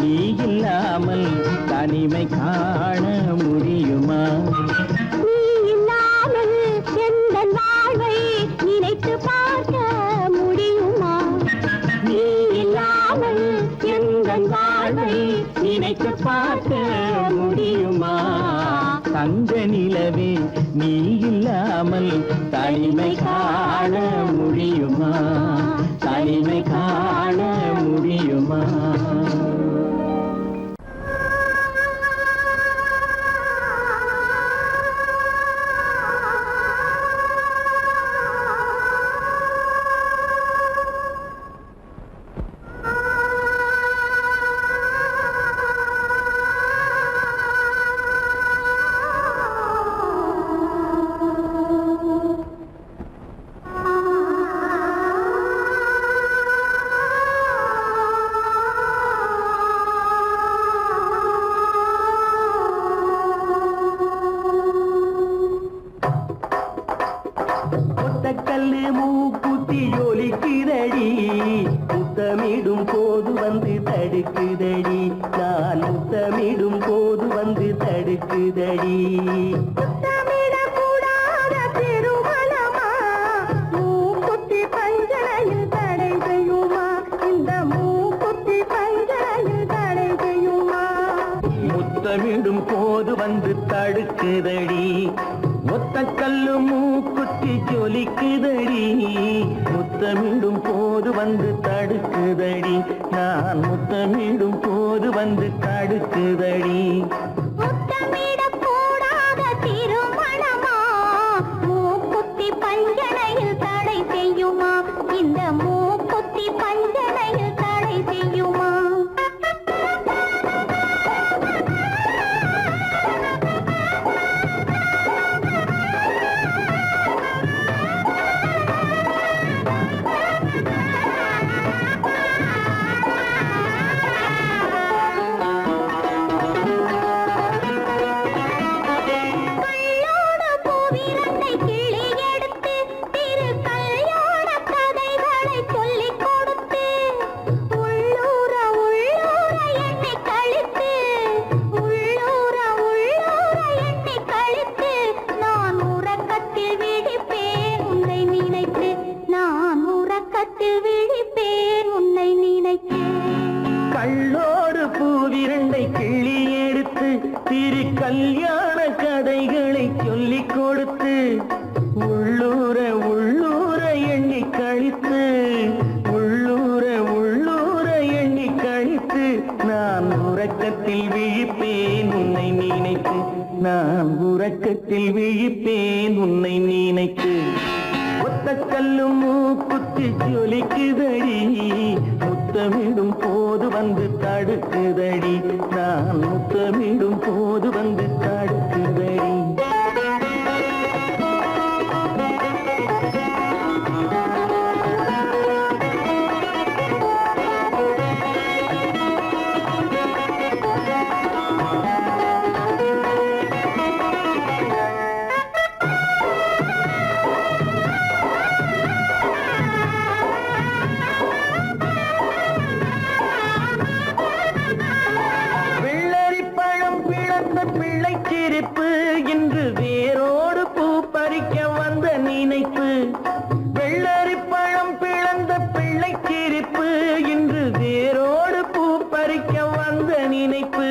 நீ இல்லாமல் தனிமை காண முடியுமா? நீ இல்லாமல் எந்தன் வாழ்வை நினைத்து பார்க்க முடியுமா? நீ இல்லாமல் எந்தன் வாழ்வை நினைத்து பார்க்க முடியுமா? தங்க நிலவே நீ இல்லாமல் தனிமை காண முடியுமா? தனிமை காண முடியுமா? ஒத்தக்கல்லு மூக்குத்தி ஒலிக்குதடி முத்தமிடும் போது வந்து தடுக்குதடி நான் முத்தமிடும் போது வந்து தடுக்குதடி முத்தமிடக்கூடாத திருமணமா? மூக்குத்தி பஞ்சனையில் தடை செய்யுமா? இந்த மூக்குத்தி பஞ்சனையில் தடை செய்யுமா? முத்தமிடும் போது வந்து தடுக்குதடி ஒத்தக்கல்லு மூக்குத்தி ஜொலிக்குதடி முத்தமிடும் போது வந்து தடுக்குதடி நான் முத்தமிடும் போது வந்து தடுக்குதடி முத்தமிடக்கூடாத திருமணமா? மூக்குத்தி பஞ்சனையில் தடை செய்யுமா? இந்த மூக்குத்தி பஞ்சனையில் தடை செய்யுமா? கொடுத்து உள்ளூர உள்ளூர எண்ணி கழித்து உள்ளூர உள்ளூர எண்ணி கழித்து நான் உறக்கத்தில் விழிப்பேன் உன்னை நினைத்து நான் உறக்கத்தில் விழிப்பேன் உன்னை நினைத்து ஒத்த கல்லும் மூக்குத்தி ஜொலிக்குதடி முத்தமிடும் போது வந்து தடுக்குதடி நான் முத்தமிடும் போது வந்து தடுக்குதடி பிள்ளைச்சிரிப்பு இன்று வேரோடு பூ பறிக்க வந்த நினைப்பு வெள்ளரி பழம் பிளந்த பிள்ளைச்சிரிப்பு இன்று வேரோடு பூ பறிக்க வந்த நினைப்பு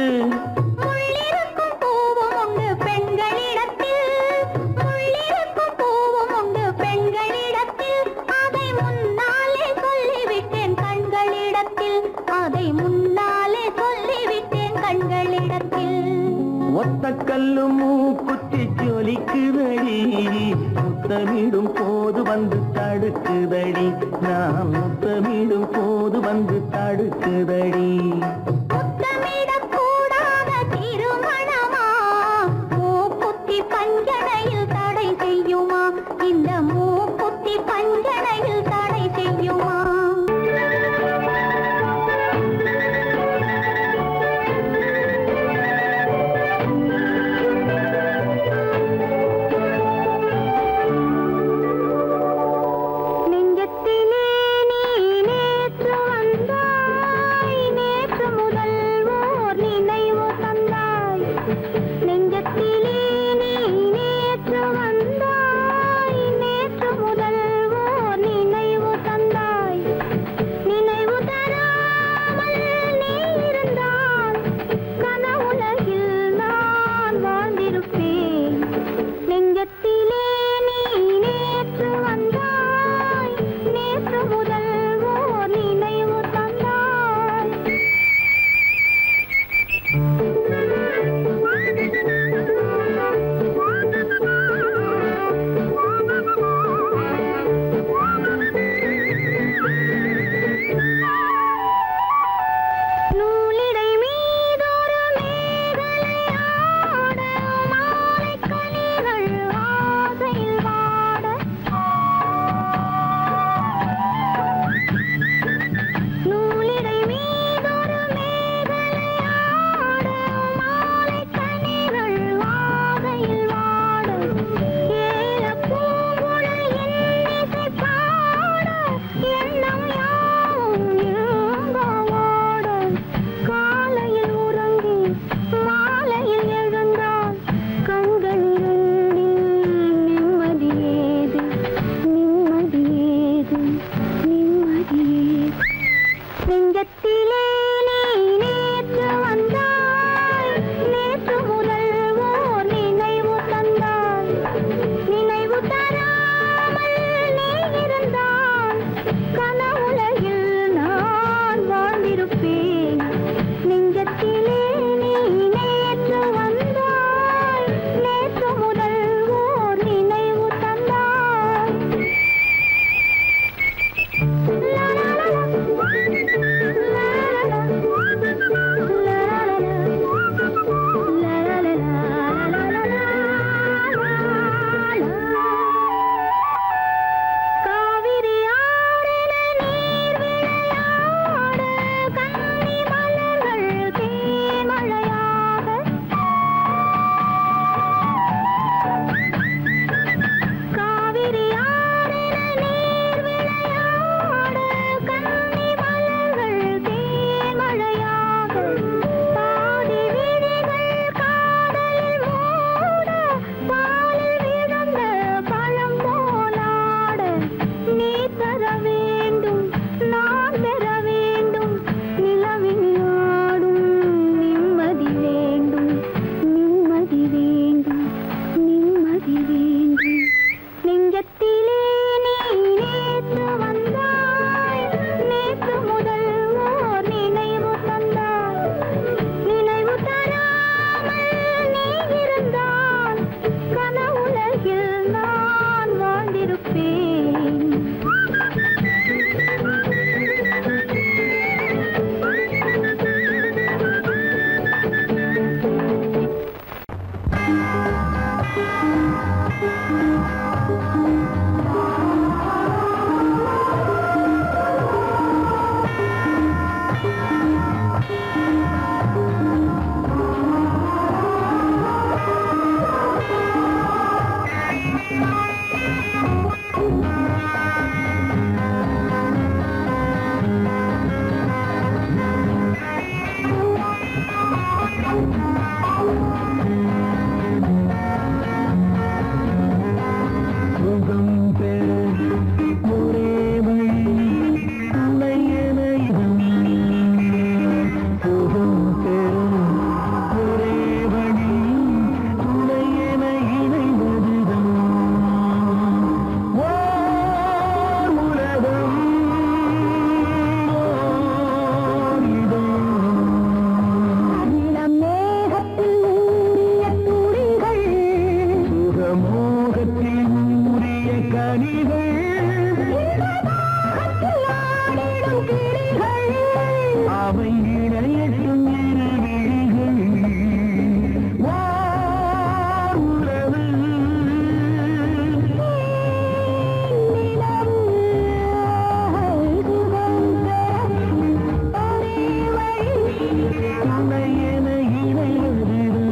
முள்ளிருக்கும் பூவும் உண்டு பெண்களிடத்தில் முள்ளிருக்கும் பூவும் உண்டு பெண்களிடத்தில் அதை முன்னாலே சொல்லிவிட்டேன் கண்களிடத்தில் அதை முன்னாலே சொல்லிவிட்டேன் கண்களிடத்தில் ஒத்த கல்லு மூக்குத்தி ஜொலிக்குதடி முத்தமிடும் போது வந்து தடுக்குதடி நான் முத்தமிடும் போது வந்து தடுக்குதடி முத்தமிடக்கூடாத திருமணமா மூக்குத்தி பஞ்சனையில் தடை செய்யுமா இந்த மூக்குத்தி பஞ்சனையில் தடை செய்யுமா கனிகள் அவை இணையட்டும் இரு விழிகள் ஓர் உறவு துணை என இணைவதுதான்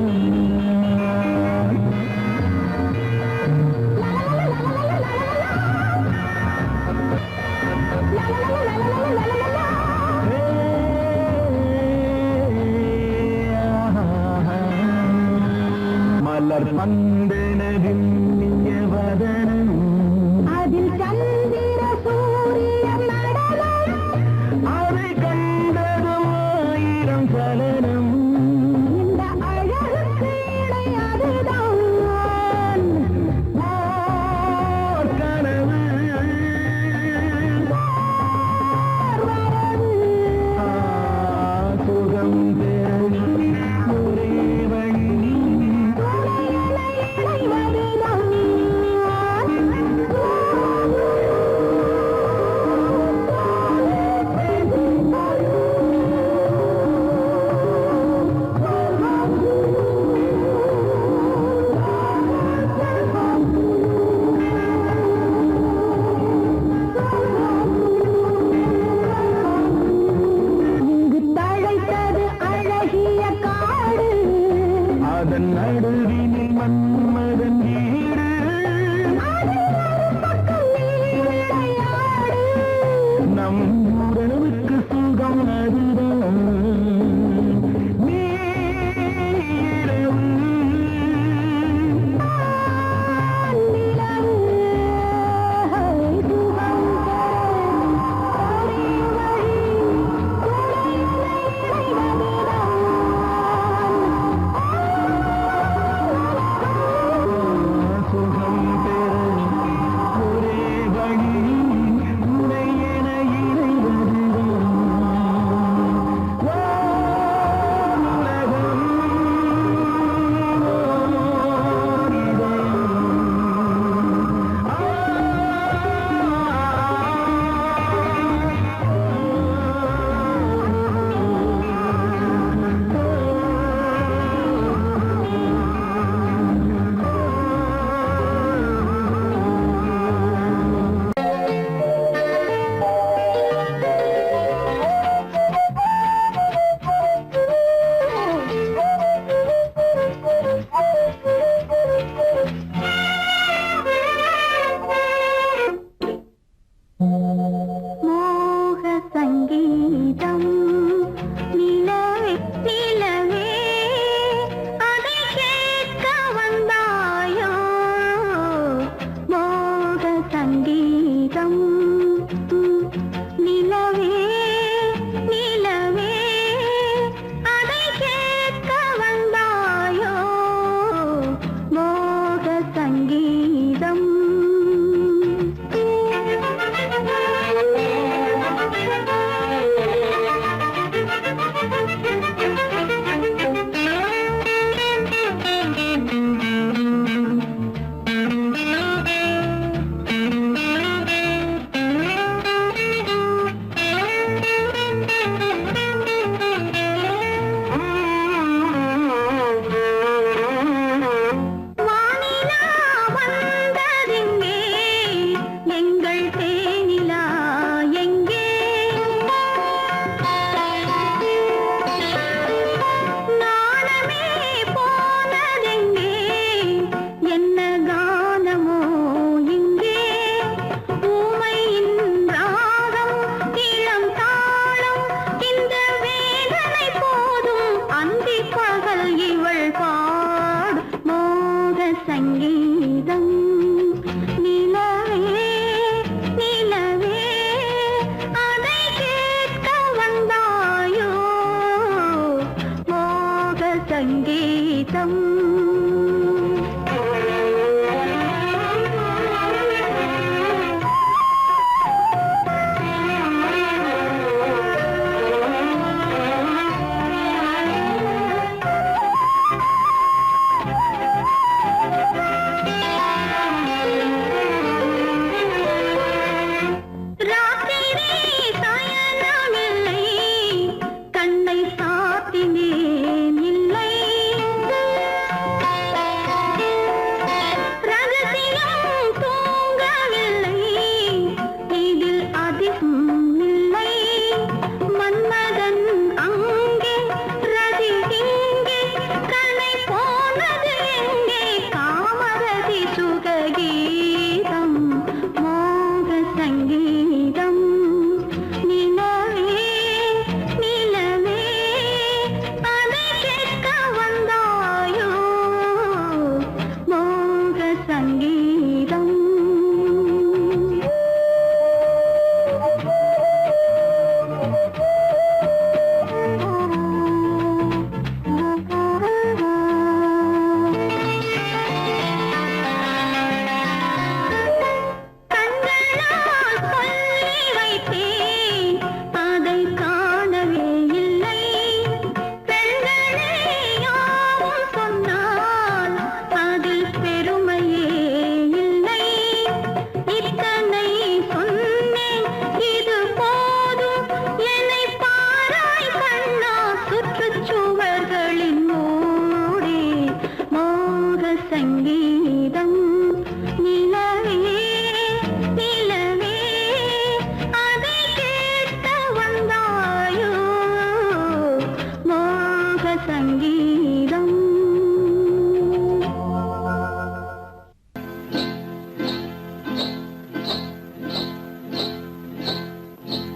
கீதம் மோக சங்கீதம் நிலவே நிலவே அதை கேட்க வந்தாயோ மோக சங்கீதம் கண்களால் சொல்லி வைத்தேன் அதை காணவே இல்லை பெண்களே யாவும் சொன்னால் அதில் பெருமையே இல்லை இத்தனை சொன்னேன் இது போதும் என்னை பாராய் கண்ணா சுற்றுச்சுவர்களின் மூடி மோக சங்கீதம் நிலவே நிலவே அதை கேட்க வந்தாயோ மோக சங்கீதம்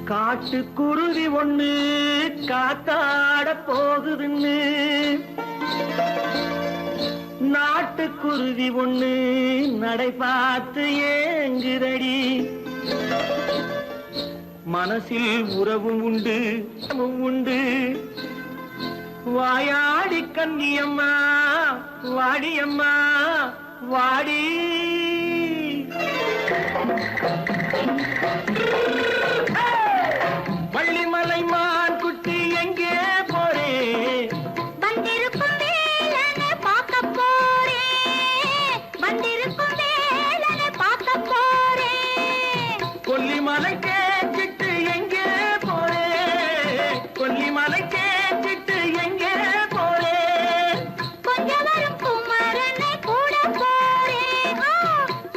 காட்டுக்குருவி ஒண்ணு காத்தாட போகுதுன்னு நாட்டுக்குருவி ஒண்ணு நடை பார்த்து ஏங்குதடி மனசில் உறவும் உண்டு உண்டு வாயாடி கன்னியம்மா வாடியம்மா வாடி வள்ளிமலை மான் குட்டி எங்கே போறே வந்திருக்கும் வேலனை பார்க்க போறேன் வந்திருக்கும் வேலனை பார்க்க போறேன் கொல்லிமலை கேட்டுட்டு எங்கே போறே கொல்லிமலை கேட்டுட்டு எங்கே போறே கொஞ்சம் வரும் குமரனை கூட போறேன்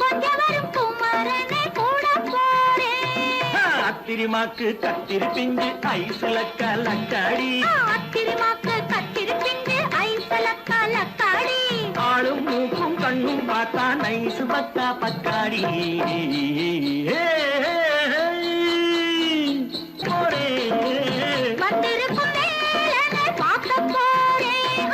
கொஞ்சம் வரும் குமரனை கூட போறேன் அத்திரிமாக்கு கத்திரி பிஞ்சு ஐசுல கலக்காடி அத்திரிமாக்கு கத்திரி பிஞ்சு ஐசல கலக்காடி ஆளும் மூக்கும் கண்ணும் பார்த்தா நைசு பக்கா பக்காடி போறே வந்திருக்கும் வேலனை பார்க்க போறேன்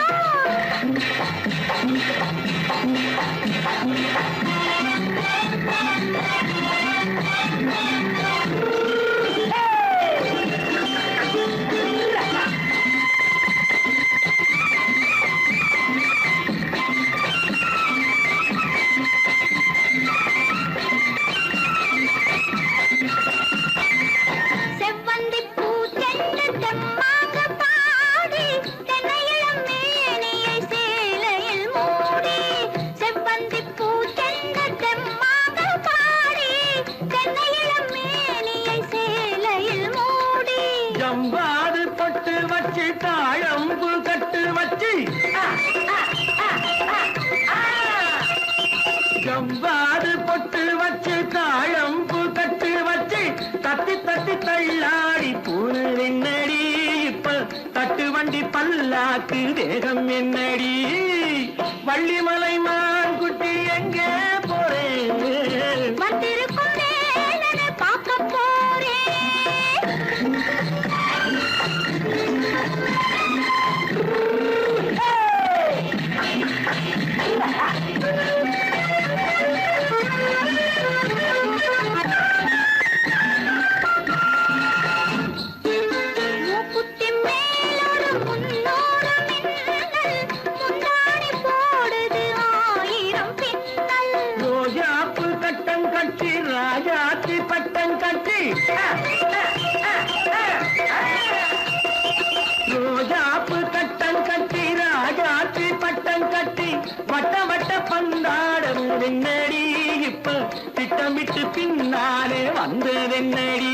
செவ்வந்தி பூ தென்ன தெம்மாக பாடி தென்னையிளம் மேனியை சேலையில் மூடி செவ்வந்தி பூ தென்ன தெம்மாக பாடி தென்னையிளம் மேனியை சேலையில் மூடி ஜம்பாது பொட்டு வச்சு தாழம்பு கட்டு வச்சு ஜம்பாது பொட்டு வச்சு தாழம்பு கட்டு வச்சு தட்டி தட்டி தள்ளாடி பூரு என்னடி இப்ப தட்டு வண்டி பல்லாக்கு வேகம் என்னடி வள்ளிமலை மான் குட்டி எங்கே போறேன் வந்திருக்கும் வேலனை பார்க்க போறேன் மூக்குத்தி மேலோடு முன்னோடு மின்னல் முந்தாணி போடுது ஆயிரம் பின்னல் ரோஜாப்பு கட்டம் கட்டி ராஜாத்தி பட்டம் கட்டி ரோஜாப்பு கட்டம் கட்டி ராஜாத்தி பட்டம் கட்டி வட்ட வட்ட பந்தாடம் வெண்ணடி இப்ப திட்டமிட்டு பின்னாலே வந்ததென்னடி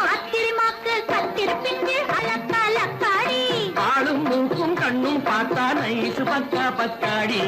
அத்திரிமாக்கு கத்திரி பிஞ்சு அலக்காடி ஆளும் மூக்கும் கண்ணும் பார்த்தா நைசு பக்கா பக்காடி